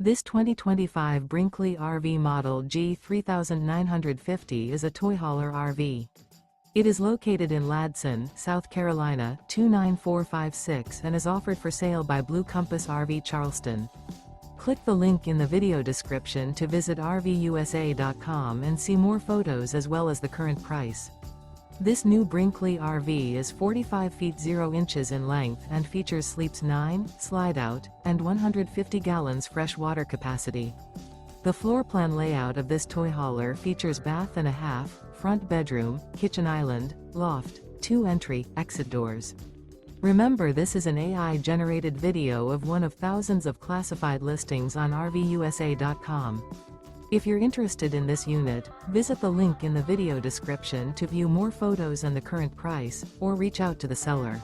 This 2025 Brinkley RV Model G 3950 is a toy hauler RV. It is located in Ladson, South Carolina 29456 and is offered for sale by Blue Compass RV Charleston. Click the link in the video description to visit RVUSA.com and see more photos as well as the current price. This new Brinkley RV is 45 feet 0 inches in length and features sleeps 9, Slideout, and 150 gallons fresh water capacity. The floor plan layout of this toy hauler features bath and a half, front bedroom, kitchen island, loft, 2 entry, exit doors. Remember, this is an AI-generated video of one of thousands of classified listings on RVUSA.com. If you're interested in this unit, visit the link in the video description to view more photos and the current price, or reach out to the seller.